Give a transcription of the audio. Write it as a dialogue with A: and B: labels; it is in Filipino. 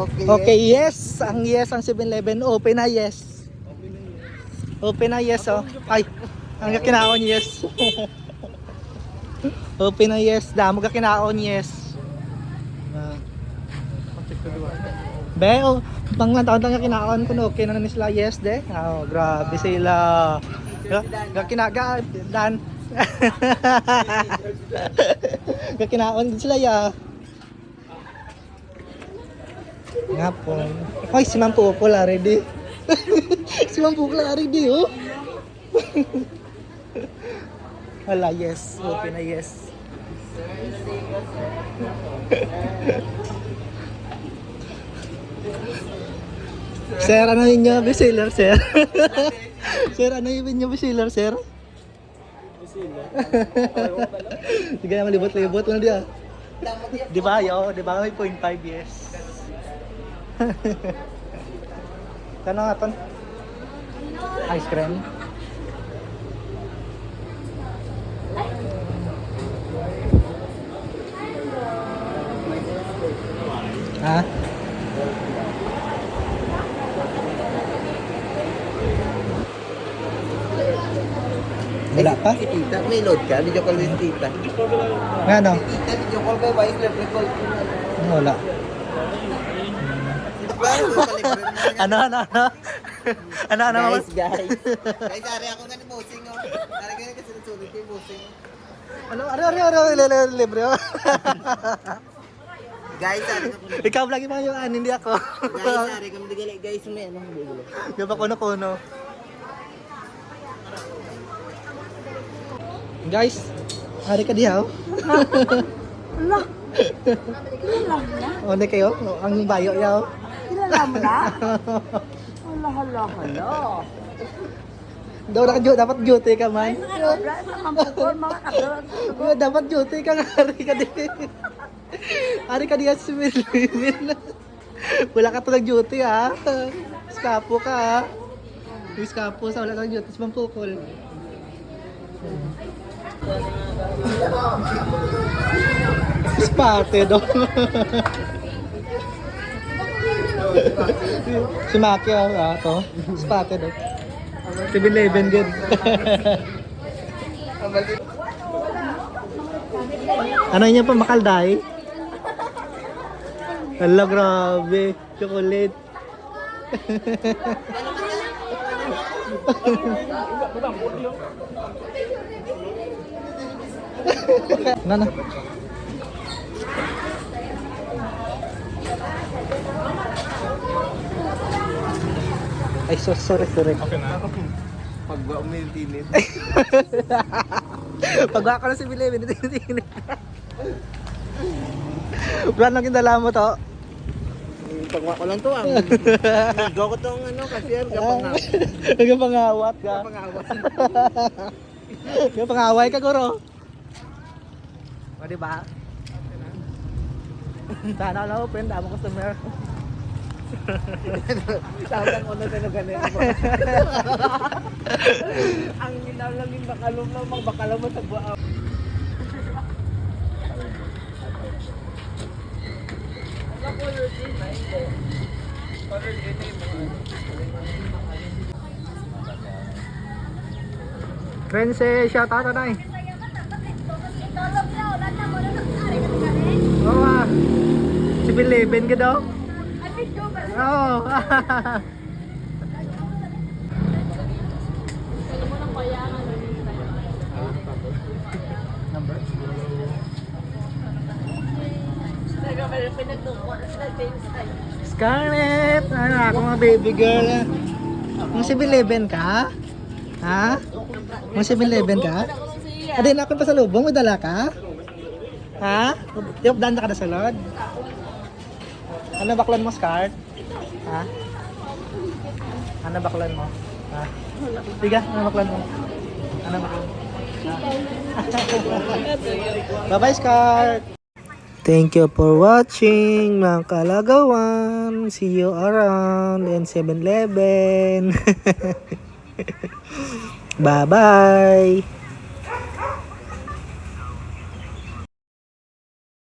A: Okay, yes. Ang yes ang 7-Eleven. Open na yes. Open na yes, oh. Ay, ang kinaon yes. Open na yes. Damo ka kinaon yes. Be, oh, panglan taon nga kinaon kuno okay na sila yes de. Oh, grabe sila. Ga kinaga dan. Ga kinaon sila ya. Nga po. Ay, si Ma'am Pupol ready. Si Ma'am Pupol ready, oh. Wala, yes. Open na yes. Sir, ano yun nyo? Bestseller, sir? Sir, ano yun nyo? Bestseller, sir? Sige naman, libot-libot lang diya. Di ba? Yo, di ba? May 0.5 yes. Kano nga ton? Ice cream? Ha? Wala pa?
B: Si tita, may load ka? Video call with tita.
A: Nga no?
B: Tita, video call kayo ba? Libre call.
A: Wala. Ano?
B: Guys. Guys, ari ako nga ni Bossing, oh. Ari ka kasi nagsulit kay Bossing.
A: Ano? Libre oh.
B: Guys, ari ka po.
A: Ikaw lagi pa yung hindi ako.
B: Guys, ari ka madigili. Guys, may ano, madigili.
A: Di ba kuno-kuno? Guys, hari ka dihaw.
C: Ala. Kilala mo na?
A: O, hindi kayo? Ang bayo yaw.
C: Kilala mo na? Hala.
A: Dapat duty ka man.
C: Sobra, sa kampukol, mga katulad.
A: Dapat duty ka nga, hari ka di. Hari ka diya si Will. Wala ka tulang duty ha. Skapo ka ha. Skapo sa wala tulang duty sa Pampukol. Spate do. Si Maki to. Spate do. 7-Eleven good. Ano niya pa makalday? Hala, grabe. Chocolate. Nana. Ay, sorry.
B: Okay na. Pagba umitinit.
A: Pagwa ko na si Billy, tinit. Brand lang kindala mo to.
B: Pagwa ko lang to, ang ligaw ko tong ano, cashier,
A: Pangawat ka. Pangaway ka, guro. O, diba? Sana na open, damo customer.
B: Tawag ko na tayo ganito. Ang ginaw lang yung bakalom lang, magbakalom mo sa buwan.
A: Friends, shout out na eh. Oo ah. Si Bileben ka daw? Oo. Number? Scarlett! Ano ako mga baby girl? Mga 7-Eleven ka? Ha? Mga 7-Eleven ka? Adin ako pa sa lubong, may dala ka? Ha? Yung danda ka na sa lod? Ano baklan mo, Scar? Ha? Ano baklan mo? Ha? Tiga, ano baklan mo? Ano baklan mo? Bye-bye, Scar! Thank you for watching mga kalagawan. See you around in 7-Eleven. Bye-bye!